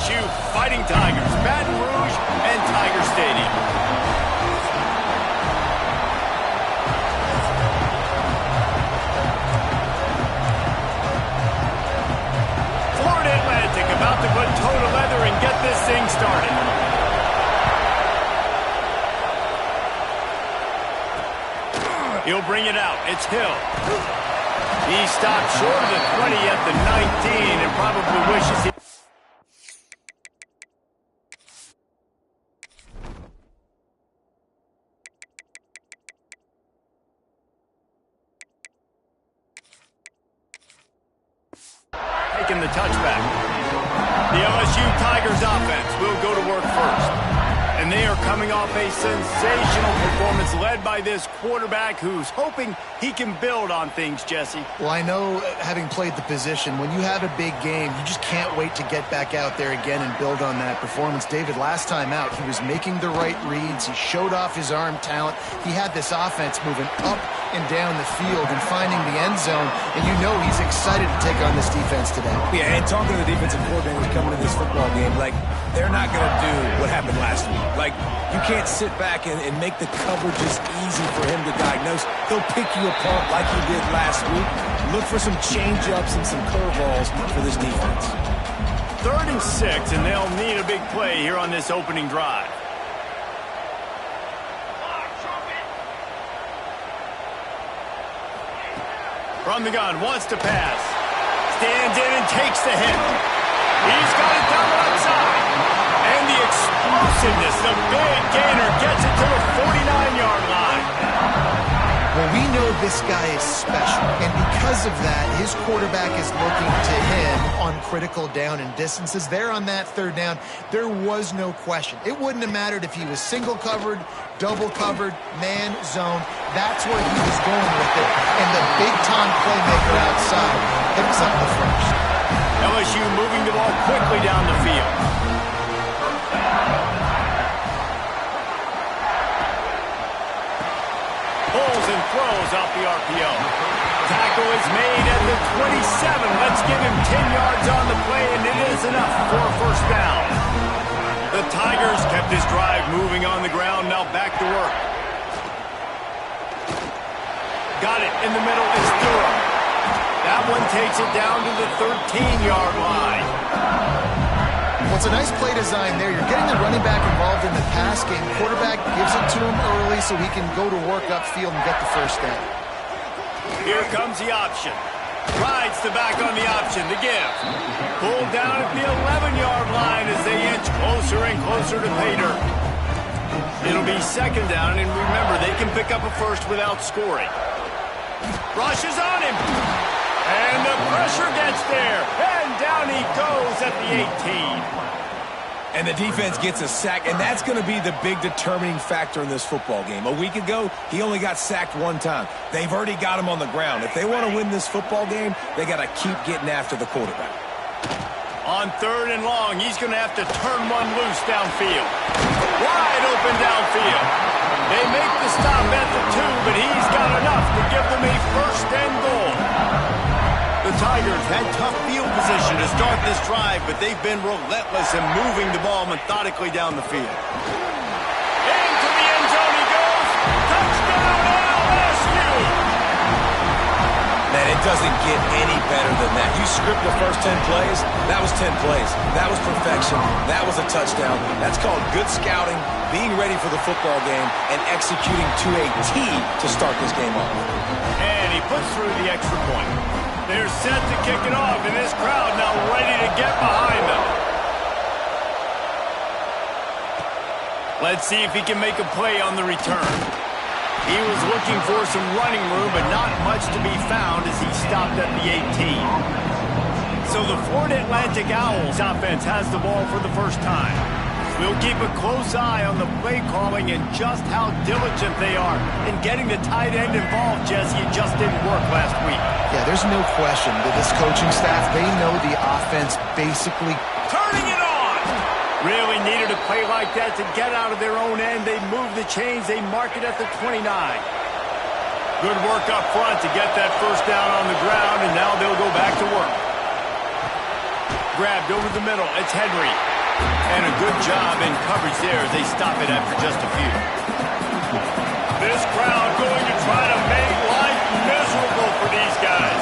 LSU Fighting Tigers, Baton Rouge and Tiger Stadium. Florida Atlantic about to put toe to leather and get this thing started. He'll bring it out. It's Hill. He stopped short of the 20 at the 19 and probably wishes he... taking the touchback. The LSU Tigers offense will go to work first. And they are coming off a sensational performance led by this quarterback who's hoping he can build on things, Jesse. Well, I know, having played the position, when you have a big game, you just can't wait to get back out there again and build on that performance. David, last time out, he was making the right reads. He showed off his arm talent. He had this offense moving up and down the field and finding the end zone, and you know he's excited to take on this defense today. Yeah, and talking to the defensive coordinators coming to this football game, like, they're not going to do what happened last week. Like, you can't sit back and make the coverages easy for him to diagnose. He'll pick you apart like he did last week. Look for some change-ups and some curveballs for this defense. 3rd and 6, and they'll need a big play here on this opening drive. From the gun, wants to pass. Stands in and takes the hit. He's got it down the outside. And the explosiveness, the big gainer, gets it to the 49-yard line. Well, we know this guy is special, and because of that, his quarterback is looking to him on critical down and distances. There on that 3rd down, there was no question. It wouldn't have mattered if he was single covered, double covered, man, zone. That's where he was going with it, and the big-time playmaker outside picks up the first. LSU moving the ball quickly down the field. Pulls and throws off the RPO. Tackle is made at the 27. Let's give him 10 yards on the play, and it is enough for a first down. The Tigers kept this drive moving on the ground. Now back to work. Got it in the middle. It's Durham. That one takes it down to the 13-yard line. Well, it's a nice play design there. You're getting the running back involved in the pass game. Quarterback gives it to him early so he can go to work upfield and get the first down. Here comes the option. Rides the back on the option to give. Pulled down at the 11-yard line as they inch closer and closer to pay dirt. It'll be 2nd down, and remember, they can pick up a first without scoring. Rushes on him. And the pressure gets there. And down he goes at the 18. And the defense gets a sack, and that's going to be the big determining factor in this football game. A week ago, he only got sacked 1 time. They've already got him on the ground. If they want to win this football game, they got to keep getting after the quarterback. On 3rd and long, he's going to have to turn one loose downfield. Wide open downfield. They make the stop at the 2, but he's got enough to give them a 1st and goal. The Tigers had tough field position to start this drive, but they've been relentless in moving the ball methodically down the field. Into the end zone he goes. Touchdown LSU! Man, it doesn't get any better than that. You script the first 10 plays, that was 10 plays. That was perfection. That was a touchdown. That's called good scouting, being ready for the football game, and executing to a T to start this game off. And he puts through the extra point. They're set to kick it off, and this crowd now ready to get behind them. Let's see if he can make a play on the return. He was looking for some running room, but not much to be found as he stopped at the 18. So the Florida Atlantic Owls offense has the ball for the first time. We'll keep a close eye on the play calling and just how diligent they are in getting the tight end involved, Jesse. It just didn't work last week. Yeah, there's no question that this coaching staff, they know the offense basically turning it on. Really needed a play like that to get out of their own end. They move the chains. They mark it at the 29. Good work up front to get that first down on the ground, and now they'll go back to work. grabbed over the middle. It's Henry. And a good job in coverage there as they stop it after just a few. This crowd going to try to make life miserable for these guys.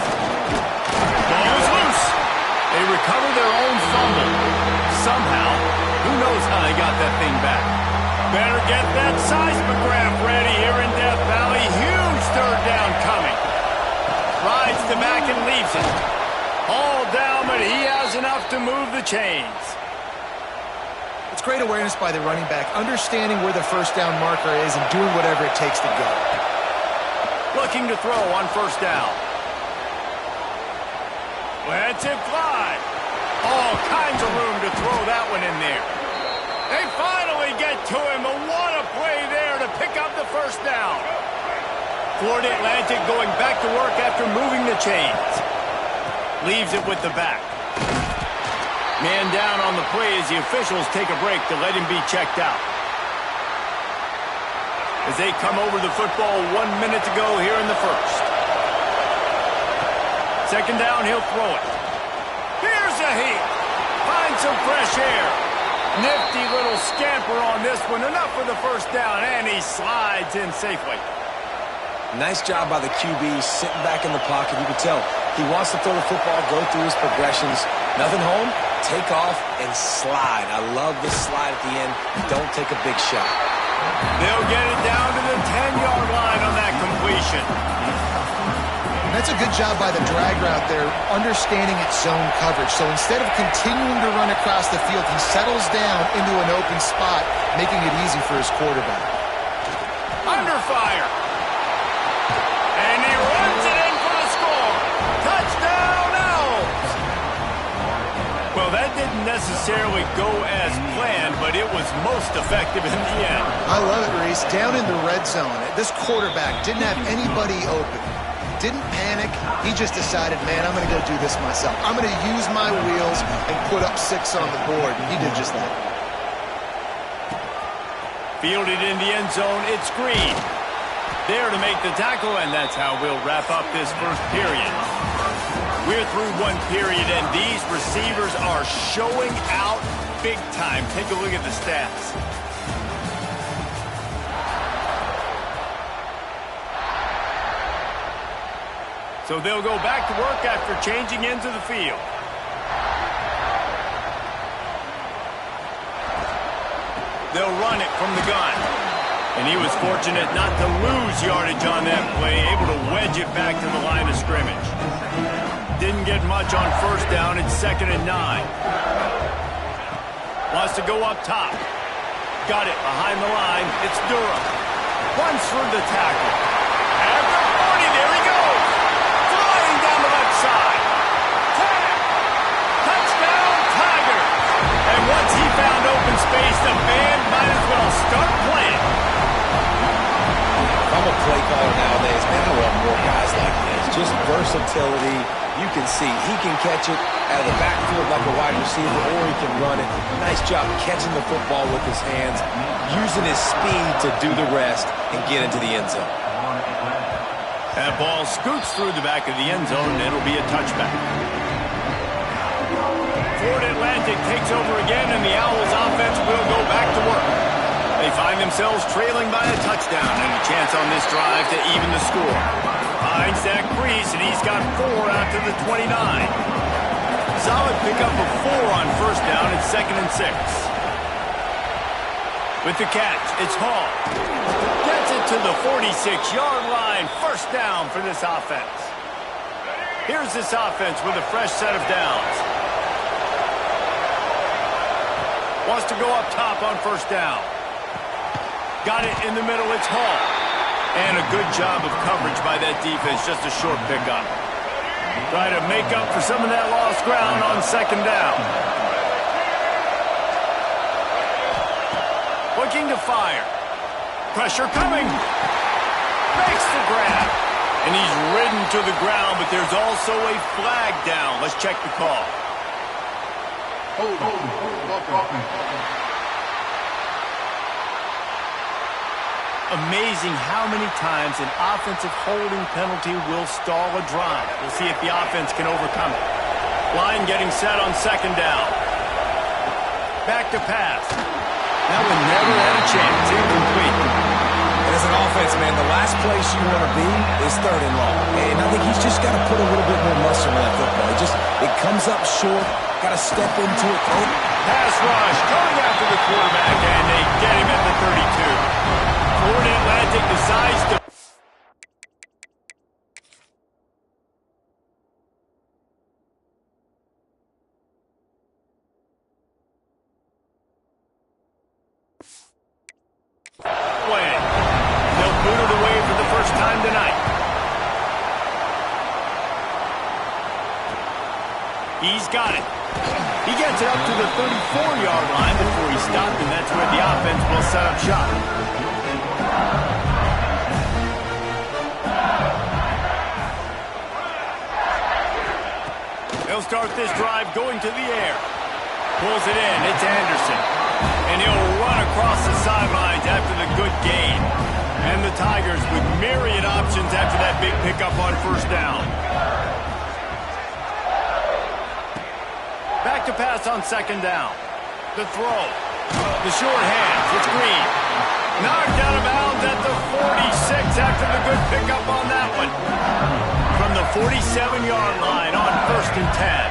Ball is loose. They recover their own fumble. Somehow, who knows how they got that thing back. Better get that seismograph ready here in Death Valley. Huge third down coming. Rides the back and leaves it. All down, but he has enough to move the chains. It's great awareness by the running back, understanding where the first down marker is and doing whatever it takes to go. Looking to throw on first down. Lets it fly. All kinds of room to throw that one in there. They finally get to him, but what a play there to pick up the first down. Florida Atlantic going back to work after moving the chains. Leaves it with the back. Man down on the play as the officials take a break to let him be checked out. As they come over the football 1 minute to go here in the first. Second down, he'll throw it. Here's a heat. Finds some fresh air. Nifty little scamper on this one. Enough for the first down, and he slides in safely. Nice job by the QB, sitting back in the pocket. You can tell he wants to throw the football, go through his progressions. Nothing home, take off, and slide. I love the slide at the end. Don't take a big shot. They'll get it down to the 10-yard line on that completion. That's a good job by the drag route there, understanding its zone coverage. So instead of continuing to run across the field, he settles down into an open spot, making it easy for his quarterback. Under fire. And he runs it in for the score. Touchdown, Owls. Well, that didn't necessarily go as planned, but it was most effective in the end. I love it, Reese. Down in the red zone, this quarterback didn't have anybody open. Didn't panic. He just decided, man, I'm going to go do this myself. I'm going to use my wheels and put up 6 on the board. And he did just that. Fielded in the end zone. It's Green. There to make the tackle, and that's how we'll wrap up this first period. We're through one period, and these receivers are showing out big time. Take a look at the stats. So they'll go back to work after changing into the field. They'll run it from the gun. And he was fortunate not to lose yardage on that play, able to wedge it back to the line of scrimmage. Didn't get much on first down. It's 2nd and 9. Wants to go up top. Got it behind the line. It's Durham. Runs through the tackle. At the 40, there he goes. Flying down the left side. Touchdown, Tigers. And once he found open space, the band might as well start playing. If I'm a play caller nowadays, man, I want more guys like this. Just versatility. You can see he can catch it out of the backfield like a wide receiver, or he can run it. Nice job catching the football with his hands, using his speed to do the rest and get into the end zone. That ball scoots through the back of the end zone, and it'll be a touchback. Florida Atlantic takes over again, and the Owls offense will go back to work. They find themselves trailing by a touchdown and a chance on this drive to even the score. Finds that crease, and he's got 4 out to the 29. Solid pickup of 4 on first down. It's 2nd and 6. With the catch, it's Hall. Gets it to the 46-yard line. First down for this offense. Here's this offense with a fresh set of downs. Wants to go up top on first down. Got it in the middle. It's Hall. And a good job of coverage by that defense. Just a short pickup. Try to make up for some of that lost ground on second down. Looking to fire. Pressure coming. Makes the grab. And he's ridden to the ground, but there's also a flag down. Let's check the call. Amazing how many times an offensive holding penalty will stall a drive. We'll see if the offense can overcome it. Line getting set on second down. Back to pass. That one never had a chance. Incomplete. And as an offense, man, the last place you want to be is third and long. And I think he's just got to put a little bit more muscle in that football. It comes up short. Got to step into it. Pass rush going after the quarterback, and they get him at the 32. Florida Atlantic decides to... win. They'll boot it away for the first time tonight. He's got it. He gets it up to the 34-yard line before he stopped, and that's where the offense will set up shop. They'll start this drive going to the air. Pulls it in. It's Anderson. And he'll run across the sidelines after the good gain. And the Tigers with myriad options after that big pickup on first down. Back to pass on second down. The throw. The short hands. It's Green. Knocked out of bounds at the 46 after the good pickup on that one. From the 47-yard line on first and 10.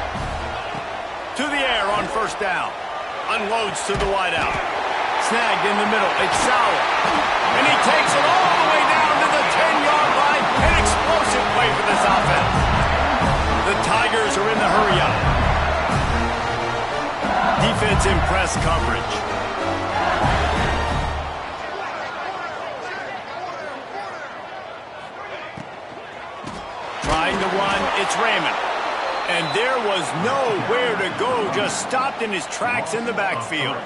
To the air on first down. Unloads to the wideout. Snagged in the middle. It's Sauer. And he takes it all the way down to the 10-yard line. An explosive play for this offense. The Tigers are in the hurry-up. Defense in press coverage. Trying to run, it's Raymond. And there was nowhere to go, just stopped in his tracks in the backfield.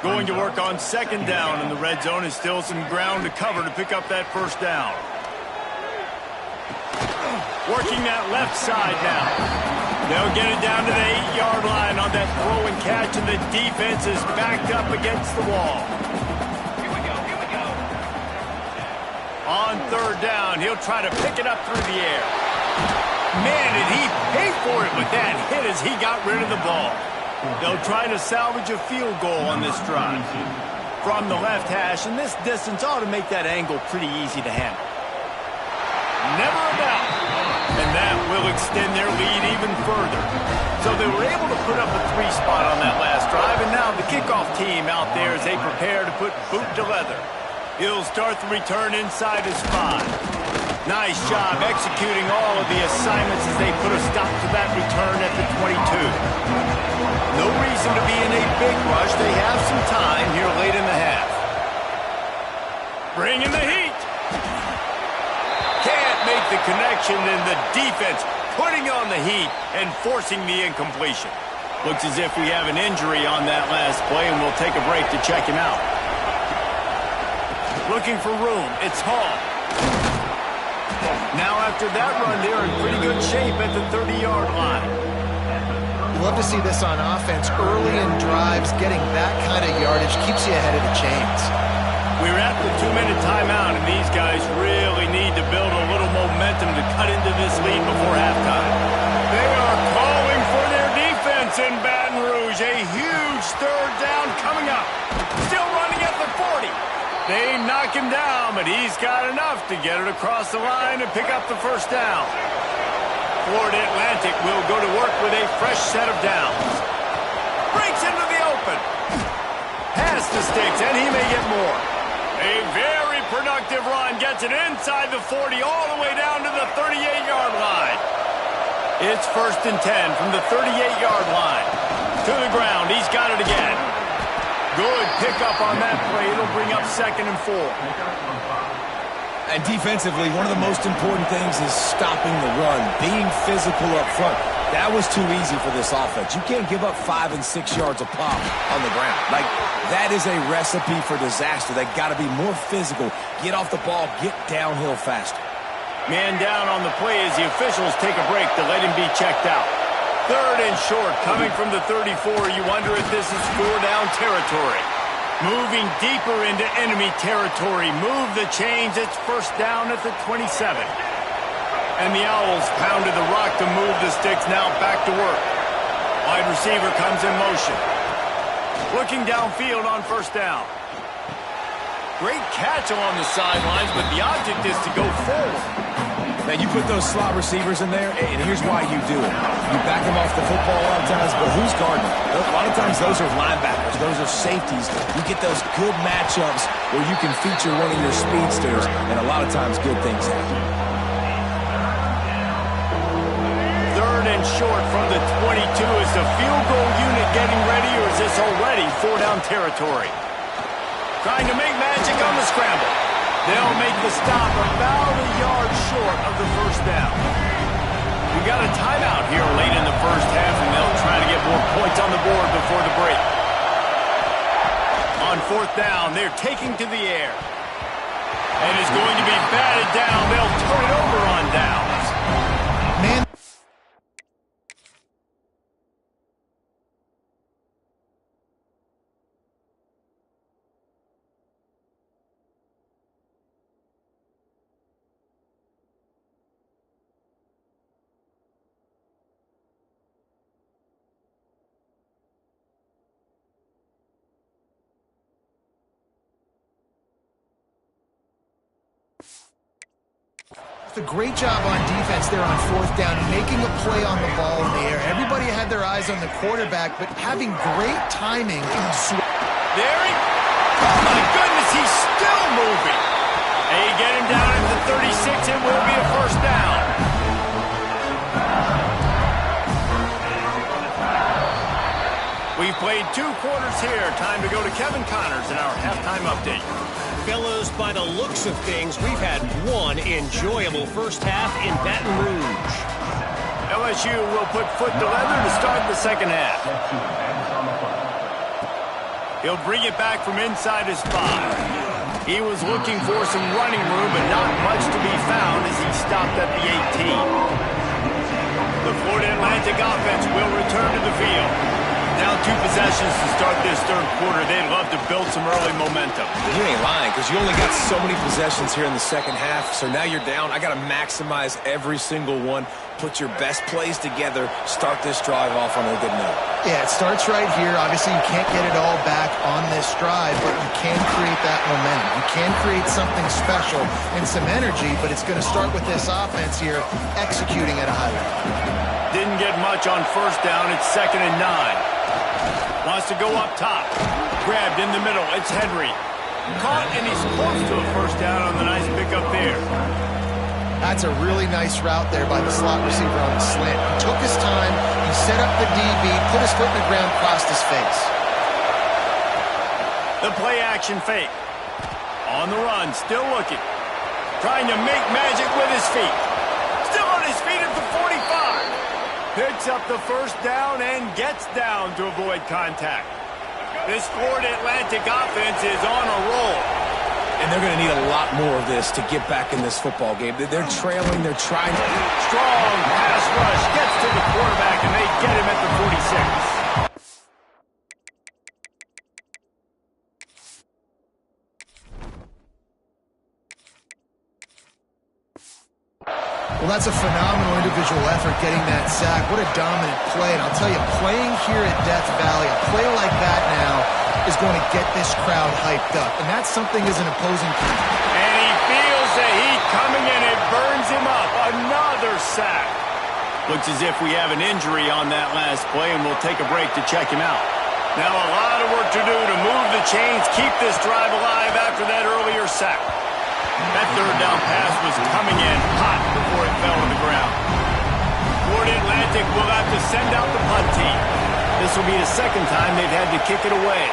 Going to work on second down in the red zone, and still some ground to cover to pick up that first down. Working that left side now. They'll get it down to the 8-yard line on that throw and catch, and the defense is backed up against the wall. On third down, he'll try to pick it up through the air. Man, did he pay for it with that hit as he got rid of the ball. They'll try to salvage a field goal on this drive. From the left hash, and this distance ought to make that angle pretty easy to handle. Never a doubt. And that will extend their lead even further. So they were able to put up a 3 spot on that last drive, and now the kickoff team out there as they prepare to put boot to leather. He'll start the return inside his 5. Nice job executing all of the assignments as they put a stop to that return at the 22. No reason to be in a big rush. They have some time here late in the half. Bringing the heat. Can't make the connection, and the defense putting on the heat and forcing the incompletion. Looks as if we have an injury on that last play, and we'll take a break to check him out. Looking for room. It's Hall. Now after that run, they're in pretty good shape at the 30-yard line. Love to see this on offense. Early in drives, getting that kind of yardage keeps you ahead of the chains. We're at the 2-minute timeout, and these guys really need to build a little momentum to cut into this lead before halftime. They are calling for their defense in Baton Rouge. A huge third down coming up. Still running at the 40. They knock him down, but he's got enough to get it across the line and pick up the first down. Florida Atlantic will go to work with a fresh set of downs. Breaks into the open. Past the sticks, and he may get more. A very productive run gets it inside the 40 all the way down to the 38-yard line. It's first and 10 from the 38-yard line. To the ground. He's got it again. Good pickup on that play. It'll bring up second and 4. And defensively, one of the most important things is stopping the run, being physical up front. That was too easy for this offense. You can't give up 5 and 6 yards a pop on the ground. Like, that is a recipe for disaster. They got to be more physical, get off the ball, get downhill faster. Man down on the play as the officials take a break to let him be checked out. Third and short, coming from the 34. You wonder if this is 4-down territory. Moving deeper into enemy territory. Move the chains. It's first down at the 27. And the Owls pounded the rock to move the sticks, now back to work. Wide receiver comes in motion. Looking downfield on first down. Great catch along the sidelines, but the object is to go forward. Now, you put those slot receivers in there, and here's why you do it. You back them off the football a lot of times, but who's guarding them? A lot of times those are linebackers. Those are safeties. You get those good matchups where you can feature one of your speedsters, and a lot of times good things happen. Third and short from the 22. Is the field goal unit getting ready, or is this already four-down territory? Trying to make magic on the scramble. They'll make the stop about a yard short of the first down. We got a timeout here late in the first half, and they'll try to get more points on the board before the break. On fourth down, they're taking to the air. And it's going to be batted down. They'll turn it over on downs. Man. A great job on defense there on fourth down, making a play on the ball in the air. Everybody had their eyes on the quarterback, but having great timing. There he... Oh, my goodness, he's still moving. They get him down at the 36. It will be a first down. We've played 2 quarters here. Time to go to Kevin Connors in our halftime update. Fellas, by the looks of things, we've had one enjoyable first half in Baton Rouge. LSU will put foot to leather to start the second half. He'll bring it back from inside his 5. He was looking for some running room, but not much to be found as he stopped at the 18. The Florida Atlantic offense will return to the field. Down 2 possessions to start this third quarter. They'd love to build some early momentum. You ain't lying, because you only got so many possessions here in the second half, so now you're down. I got to maximize every single one, put your best plays together, start this drive off on a good note. Yeah, it starts right here. Obviously, you can't get it all back on this drive, but you can create that momentum. You can create something special and some energy, but it's going to start with this offense here executing at a high level. Didn't get much on first down. It's 2nd and 9. Wants to go up top. Grabbed in the middle. It's Henry. Caught, and he's close to a first down on the nice pickup there. That's a really nice route there by the slot receiver on the slant. He took his time. He set up the DB, put his foot in the ground, crossed his face. The play action fake. On the run, still looking. Trying to make magic with his feet. Still on his feet at the 45. Picks up the first down and gets down to avoid contact. This Florida Atlantic offense is on a roll. And they're going to need a lot more of this to get back in this football game. They're trailing. They're trying to... Strong pass rush gets to the quarterback, and they get him at the 46. Well, that's a phenomenal individual effort getting that sack. What a dominant play. And I'll tell you, playing here at Death Valley, a play like that now is going to get this crowd hyped up. And that's something as an opposing team. And he feels the heat coming in. It burns him up. Another sack. Looks as if we have an injury on that last play, and we'll take a break to check him out. Now a lot of work to do to move the chains, keep this drive alive after that earlier sack. That third down pass was coming in hot before it fell on the ground. Florida Atlantic will have to send out the punt team. This will be the second time they've had to kick it away.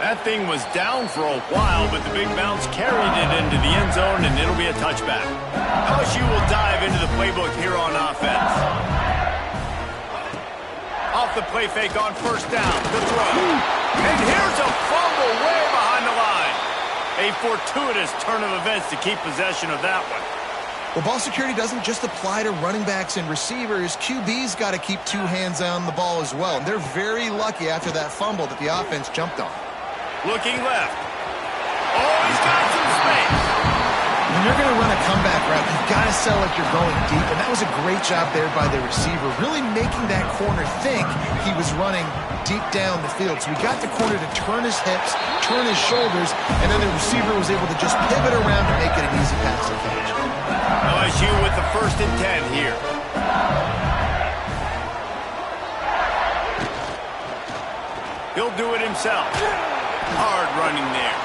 That thing was down for a while, but the big bounce carried it into the end zone, and it'll be a touchback. LSU will dive into the playbook here on offense. Off the play fake on first down. The throw. And here's a fumble way behind the line. A fortuitous turn of events to keep possession of that one. Well, ball security doesn't just apply to running backs and receivers. QB's got to keep 2 hands on the ball as well. And they're very lucky after that fumble that the offense jumped on. Looking left. Oh, he's got some space. you're going to run a comeback route, you've got to sell like you're going deep, and that was a great job there by the receiver, really making that corner think he was running deep down the field. So we got the corner to turn his hips, turn his shoulders, and then the receiver was able to just pivot around to make it an easy pass to catch. LSU with the 1st and 10 here. He'll do it himself. Hard running there.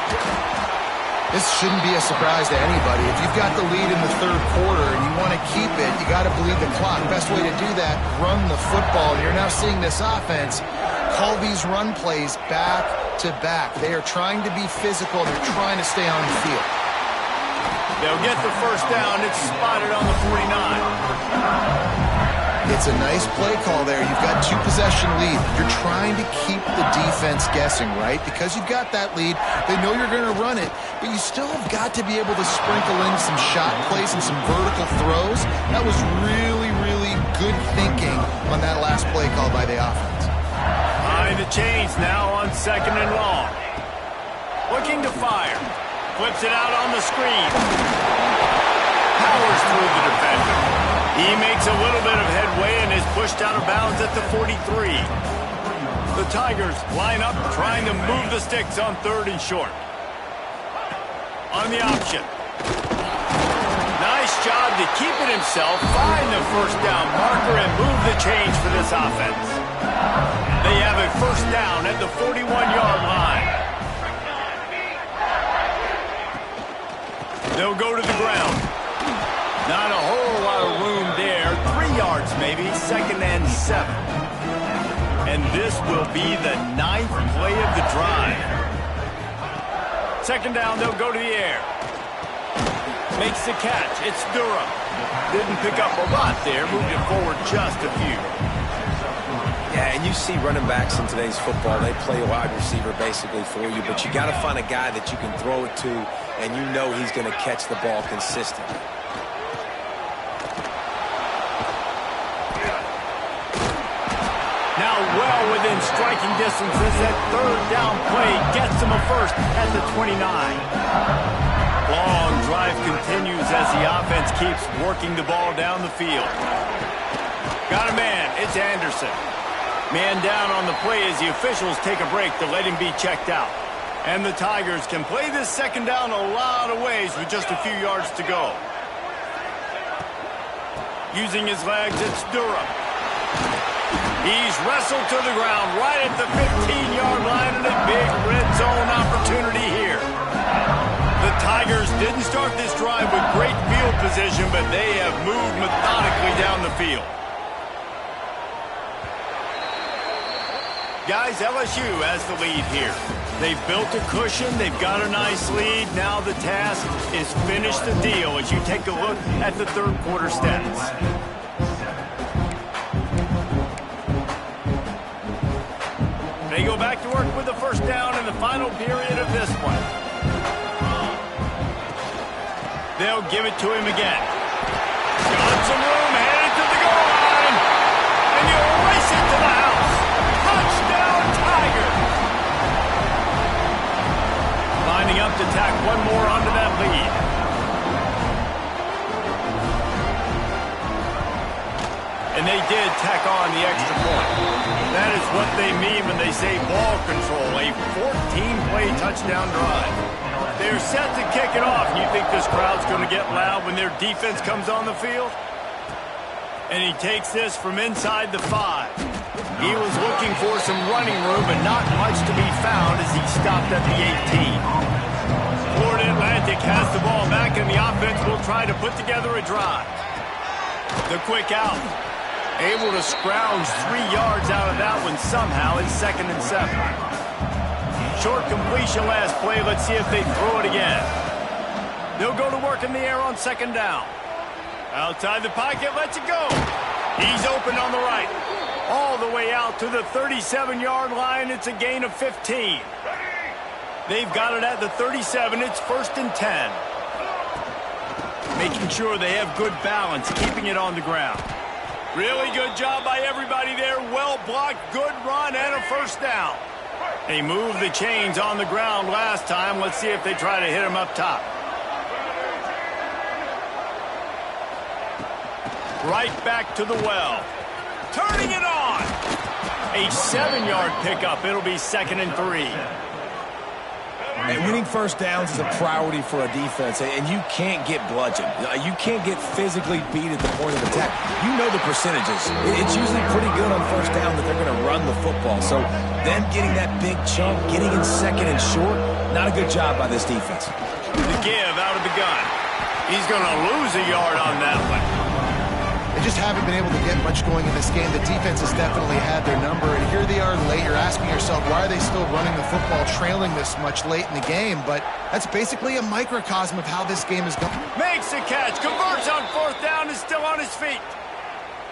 This shouldn't be a surprise to anybody. If you've got the lead in the 3rd quarter and you want to keep it, you got to bleed the clock. Best way to do that, run the football. You're now seeing this offense call these run plays back to back. They are trying to be physical. They're trying to stay on the field. They'll get the 1st down. It's spotted on the 49. It's a nice play call there. You've got 2-possession lead. You're trying to keep the defense guessing, right? Because you've got that lead, they know you're going to run it, but you still have got to be able to sprinkle in some shot plays and some vertical throws. That was really, really good thinking on that last play call by the offense. Behind the chains now on 2nd and long. Looking to fire. Flips it out on the screen. Powers through the defender. He makes a little bit of headway and is pushed out of bounds at the 43. The Tigers line up trying to move the sticks on 3rd and short. On the option. Nice job to keep it himself, find the 1st down marker, and move the chains for this offense. They have a 1st down at the 41-yard line. They'll go to the ground. Not a whole lot of room there. 3 yards maybe, 2nd and 7. And this will be the 9th play of the drive. 2nd down, they'll go to the air. Makes the catch. It's Durham. Didn't pick up a lot there. Moved it forward just a few. Yeah, and you see running backs in today's football, they play a wide receiver basically for you, but you got to find a guy that you can throw it to, and you know he's going to catch the ball consistently. Now well within striking distances, that 3rd down play gets him a 1st at the 29. Long drive continues as the offense keeps working the ball down the field. Got a man, it's Anderson. Man down on the play as the officials take a break to let him be checked out. And the Tigers can play this 2nd down a lot of ways with just a few yards to go. Using his legs, it's Durham. He's wrestled to the ground right at the 15-yard line, and a big red zone opportunity here. The Tigers didn't start this drive with great field position, but they have moved methodically down the field. Guys, LSU has the lead here. They've built a cushion. They've got a nice lead. Now the task is finish the deal as you take a look at the 3rd quarter stats. They go back to work with the 1st down in the final period of this one. They'll give it to him again. Got some room, headed to the goal line. And you race it to the house. Touchdown, Tiger. Lining up to tack one more onto that lead. And they did tack on the extra point. That is what they mean when they say ball control, a 14-play touchdown drive. They're set to kick it off. You think this crowd's going to get loud when their defense comes on the field? And he takes this from inside the 5. He was looking for some running room, but not much to be found as he stopped at the 18. Florida Atlantic has the ball back, and the offense will try to put together a drive. The quick out. Able to scrounge 3 yards out of that one somehow. It's 2nd and 7. Short completion last play. Let's see if they throw it again. They'll go to work in the air on 2nd down. Outside the pocket, lets it go. He's open on the right. All the way out to the 37-yard line. It's a gain of 15. They've got it at the 37. It's 1st and 10. Making sure they have good balance, keeping it on the ground. Really good job by everybody there. Well blocked, good run, and a 1st down. They moved the chains on the ground last time. Let's see if they try to hit him up top. Right back to the well. Turning it on. A 7-yard pickup. It'll be 2nd and 3. And winning first downs is a priority for a defense, and you can't get bludgeoned. You can't get physically beat at the point of attack. You know the percentages. It's usually pretty good on first down that they're going to run the football. So them getting that big chunk, getting in 2nd and short, not a good job by this defense. The give out of the gun. He's going to lose a yard on that one. They just haven't been able to get much going in this game. The defense has definitely had their number, and here they are late. You're asking yourself, why are they still running the football, trailing this much late in the game? But that's basically a microcosm of how this game is going. Makes the catch, converts on 4th down, is still on his feet.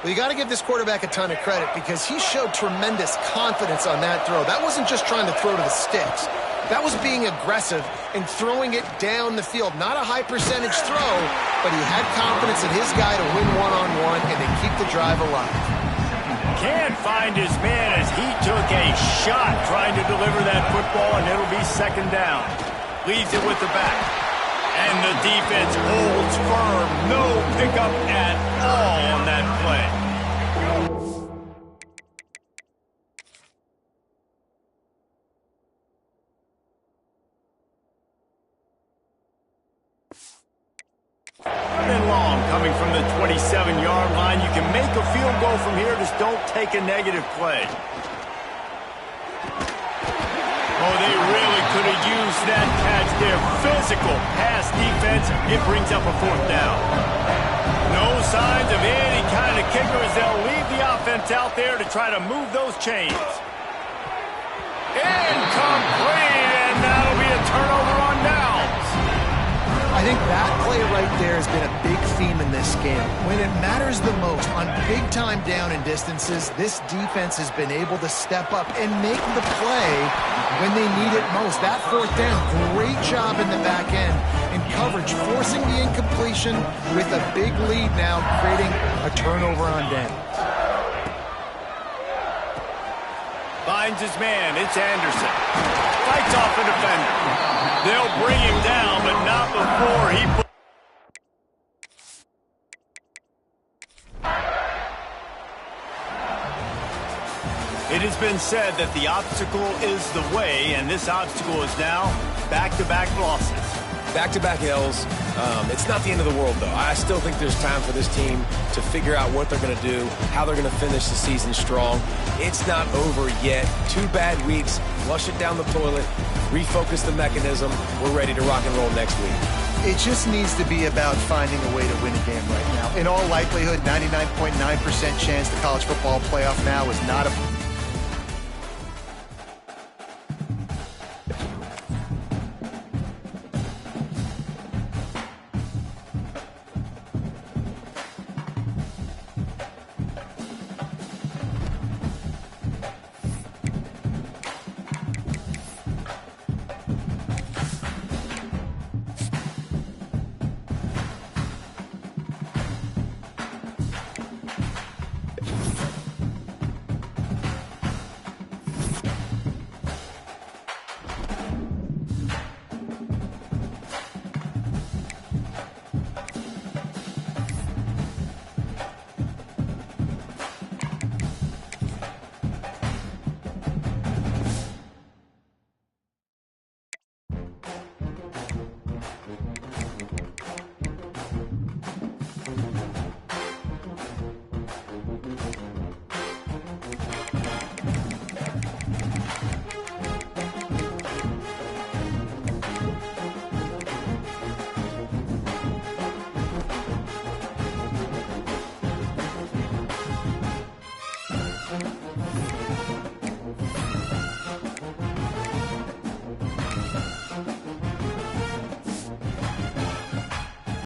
Well, you got to give this quarterback a ton of credit because he showed tremendous confidence on that throw. That wasn't just trying to throw to the sticks. That was being aggressive and throwing it down the field. Not a high percentage throw, but he had confidence in his guy to win one-on-one and to keep the drive alive. Can't find his man as he took a shot trying to deliver that football, and it'll be 2nd down. Leaves it with the back. And the defense holds firm. No pickup at all on that play. And long coming from the 27-yard line. You can make a field goal from here. Just don't take a negative play. Oh, they really could have used that catch there. Physical pass defense. It brings up a 4th down. No signs of any kind of kicker as they'll leave the offense out there to try to move those chains. Incomplete, and that'll be a turnover on downs. I think that play right there has been a big theme in this game. When it matters the most, on big-time down and distances, this defense has been able to step up and make the play when they need it most. That 4th down, great job in the back end in coverage, forcing the incompletion with a big lead now, creating a turnover on downs. Finds his man. It's Anderson. Fights off a defender. They'll bring him down, but not before he... It has been said that the obstacle is the way, and this obstacle is now back-to-back losses. Back-to-back L's. It's not the end of the world, though. I still think there's time for this team to figure out what they're going to do, how they're going to finish the season strong. It's not over yet. 2 bad weeks. Flush it down the toilet. Refocus the mechanism. We're ready to rock and roll next week. It just needs to be about finding a way to win a game right now. In all likelihood, 99.9% chance the college football playoff now is not a...